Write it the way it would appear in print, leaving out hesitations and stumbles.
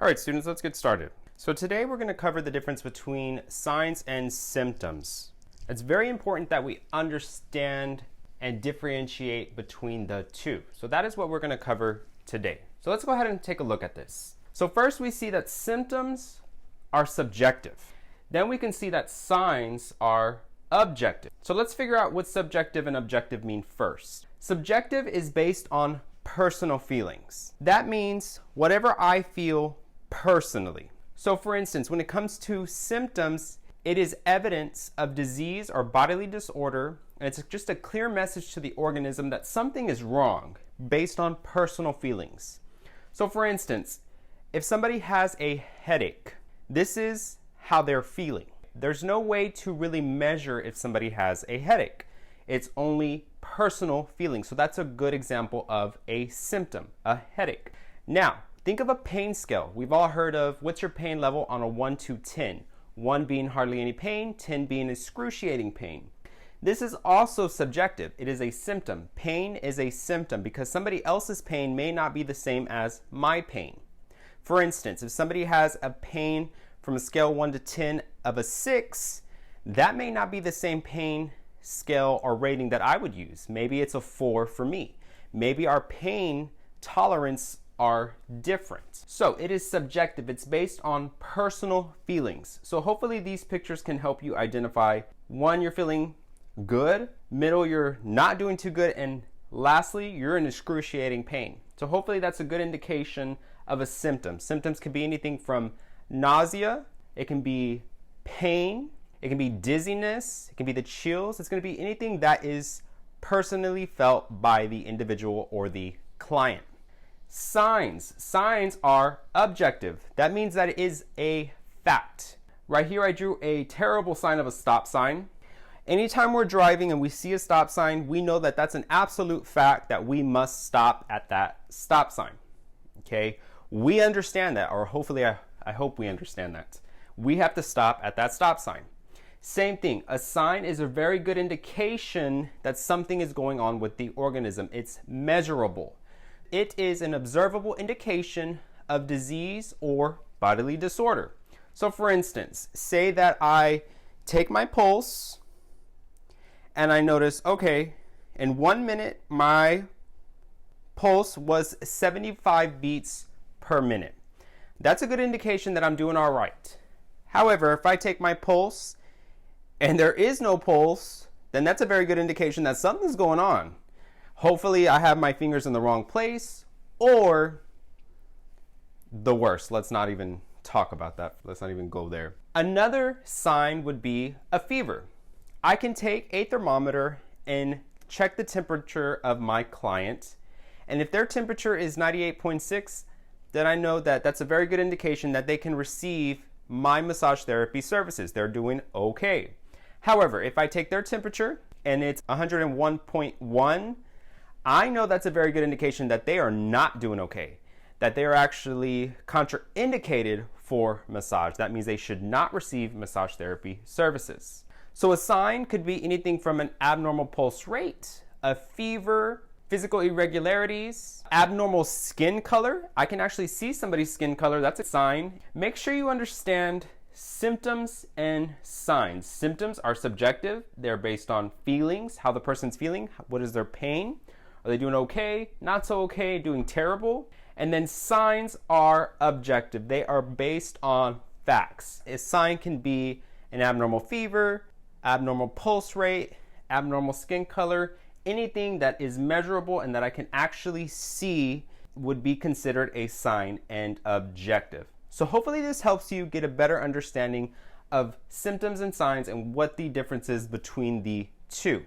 All right, students, let's get started. So today we're going to cover the difference between signs and symptoms. It's very important that we understand and differentiate between the two. So that is what we're going to cover today. So let's go ahead and take a look at this. So first we see that symptoms are subjective. Then we can see that signs are objective. So let's figure out what subjective and objective mean first. Subjective is based on personal feelings. That means whatever I feel personally. So for instance, when it comes to symptoms, it is evidence of disease or bodily disorder, and it's just a clear message to the organism that something is wrong based on personal feelings. So for instance, if somebody has a headache, this is how they're feeling. There's no way to really measure if somebody has a headache. It's only personal feelings. So that's a good example of a symptom, a headache. Now, think of a pain scale. We've all heard of what's your pain level on a 1 to 10. 1 being hardly any pain, 10 being excruciating pain. This is also subjective. It is a symptom. Pain is a symptom because somebody else's pain may not be the same as my pain. For instance, if somebody has a pain from a scale 1 to 10 of a 6, that may not be the same pain scale or rating that I would use. Maybe it's a 4 for me. Maybe our pain tolerance are different. So it is subjective. It's based on personal feelings. So hopefully these pictures can help you identify, one, you're feeling good, middle, you're not doing too good, and lastly, you're in excruciating pain. So hopefully that's a good indication of a symptom. Symptoms can be anything from nausea, it can be pain, it can be dizziness, it can be the chills. It's going to be anything that is personally felt by the individual or the client. Signs. Signs are objective. That means that it is a fact. Right here I drew a terrible sign of a stop sign. Anytime we're driving and we see a stop sign, we know that that's an absolute fact that we must stop at that stop sign. Okay? We understand that, or hopefully I hope we understand that. We have to stop at that stop sign. Same thing, a sign is a very good indication that something is going on with the organism. It's measurable. It is an observable indication of disease or bodily disorder. So for instance, say that I take my pulse and I notice, okay, in 1 minute, my pulse was 75 beats per minute. That's a good indication that I'm doing all right. However, if I take my pulse and there is no pulse, then that's a very good indication that something's going on. Hopefully I have my fingers in the wrong place, or the worst. Let's not even talk about that. Let's not even go there. Another sign would be a fever. I can take a thermometer and check the temperature of my client. And if their temperature is 98.6, then I know that that's a very good indication that they can receive my massage therapy services. They're doing okay. However, if I take their temperature and it's 101.1, I know that's a very good indication that they are not doing okay, that they are actually contraindicated for massage. That means they should not receive massage therapy services. So a sign could be anything from an abnormal pulse rate, a fever, physical irregularities, abnormal skin color. I can actually see somebody's skin color. That's a sign. Make sure you understand symptoms and signs. Symptoms are subjective. They're based on feelings, how the person's feeling, what is their pain. Are they doing okay, not so okay, doing terrible? And then signs are objective. They are based on facts. A sign can be an abnormal fever, abnormal pulse rate, abnormal skin color. Anything that is measurable and that I can actually see would be considered a sign and objective. So hopefully this helps you get a better understanding of symptoms and signs and what the difference is between the two.